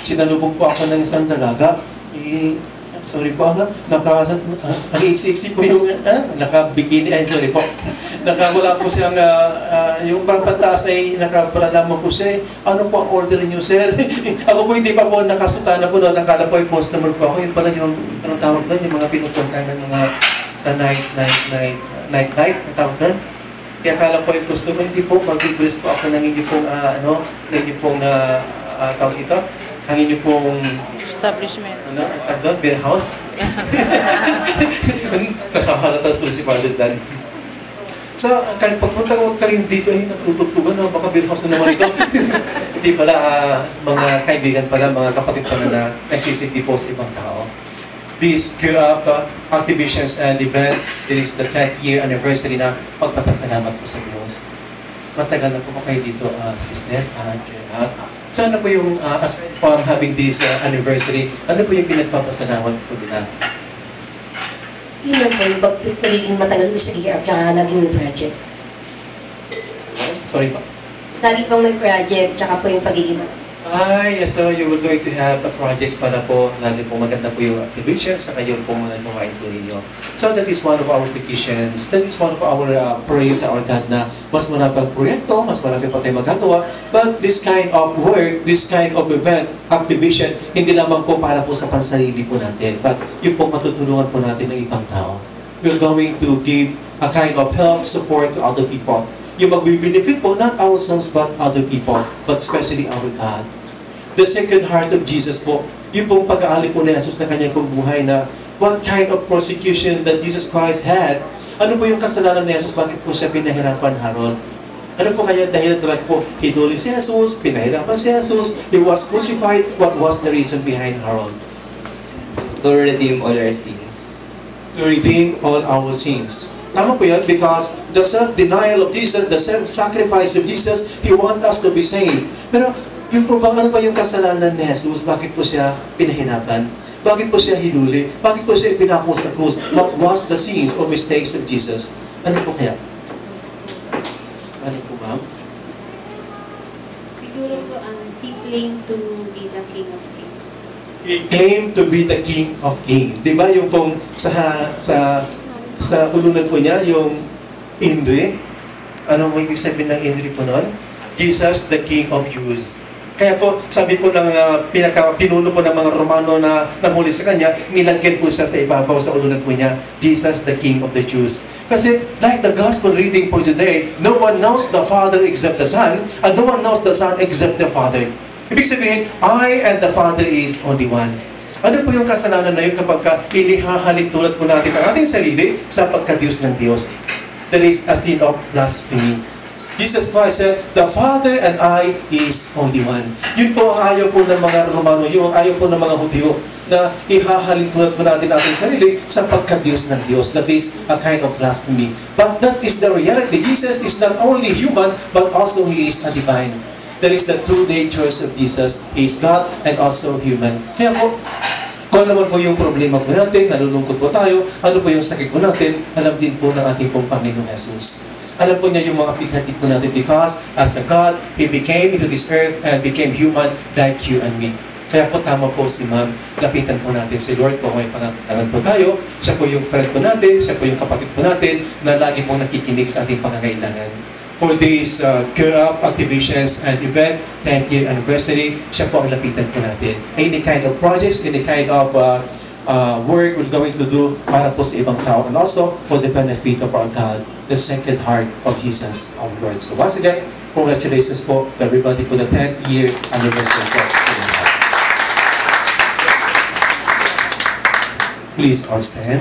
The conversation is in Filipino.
Sinalubog po ako ng isang dalaga. Sorry po, ang iksi-iksi po yung naka-bikini, sorry po. Wala po siyang, yung pangpataas ay nakaparalama po siya. Ano po ang order niyo, sir? Ako po hindi pa po nakasutana po doon. Nakala po yung customer po ako. Yun pala yung, anong tawag doon? Yung mga pinupunta ng mga sa nightlife, ang tawag doon. Kaya akala po yung customer, hindi po, mag-request po ako ng hindi pong, hindi pong, tawag ito, ang hindi pong establishment. Tawag doon, beer house. Nakahalata tuloy si Father Dan. Pagpunta ko ka rin dito, nagtutugtugan na, baka beer house na naman ito. Hindi pala, mga kaibigan pala, mga kapatid pala na nagsisindi po sa ibang tao. This Gear Up Activations and Event, this is the 10th year anniversary na pagpapasalamat po sa Diyos. Matagal na po kayo dito, sisters, Gear Up. So ano po yung, aside from having this anniversary, ano po yung pinagpapasalamat po nila? Yun lang po, yung pagiging matagal mo sa Gear Up, tsaka laging may project. Sorry pa. Lagi pang may project, tsaka po yung pagiging Yes, so you will going to have projects para po, lalo po maganda po yung activations, saka yung po mga gawain po ninyo. So that is one of our petitions, that is one of our prayer to our God na mas maraming proyekto, mas marami pa tayo magagawa, but this kind of work, this kind of event, activation, hindi lamang po para po sa pansarili po natin, but yung po matutulungan po natin ng ibang tao. We're going to give a kind of help, support to other people. Yung magbe-benefit po, not ourselves but other people, but especially our God. The Sacred Heart of Jesus po, yung pong pag-aali po ni Jesus na kanyang pong buhay na what kind of persecution that Jesus Christ had, ano po yung kasalanan ni Jesus, bakit po siya pinahirapan, Harold? Ano po kaya dahilan bakit po hinuli si Jesus, pinahirapan si Jesus, he was crucified, what was the reason behind, Harold? To redeem all our sins. To redeem all our sins. Tama po yan, because the self-denial of Jesus, the self-sacrifice of Jesus, He wants us to be saved. Pero, yung po bang ano pa yung kasalanan ni Jesus? Bakit po siya pinahirapan? Bakit po siya hinuli? Bakit po siya pinako sa krus? What was the sins or mistakes of Jesus? Ano po kaya? Ano po ma'am? Siguro po, he claimed to be the King of Kings. He claimed to be the King of Kings. Di ba yung pong sa ulunan po niya, yung Indri? Ano mo yung sabihin ng Indri po noon? Jesus, the King of Jews. Kaya po, sabi po ng pinuno po ng mga Romano na namuli sa kanya, nilagyan po siya sa ibabaw sa ulunan po niya, Jesus, the King of the Jews. Kasi, like the gospel reading for today, no one knows the Father except the Son, and no one knows the Son except the Father. Ibig sabihin, I and the Father is only one. Ano po yung kasalanan na yun kapag ilihahalintulad po natin ang ating sarili sa pagka-Diyos ng Diyos? That is a sin of blasphemy. Jesus Christ said, the Father and I is only one. Yun po ang ayaw po ng mga Romano, yung ayaw po ng mga Hudyo, na ihahalintulad po natin ating sarili sa pagka-Diyos ng Diyos. That is a kind of blasphemy. But that is the reality. Jesus is not only human, but also He is a divine. That is the two natures of Jesus. He is God and also human. Kaya po, kung naman po yung problema po natin, nalulungkot po tayo, ano po yung sakit po natin, alam din po ng ating pong Panginoong Jesus. Alam po niya yung mga pighatik po natin because as a God, He became into this earth and became human like you and me. Kaya po tama po si Ma'am, lapitan po natin si Lord po may pangangailangan po tayo. Siya po yung friend po natin, siya po yung kapatid po natin na lagi po nakikinig sa ating pangangailangan. For this Gear Up Activations and Event 10th year anniversary, siya po ang lapitan po natin. Any kind of projects, any kind of work we're going to do para po sa ibang tao and also for the benefit of our God, the Sacred Heart of Jesus, our Lord. So once again, congratulations po to everybody for the 10th year anniversary po. Please all stand.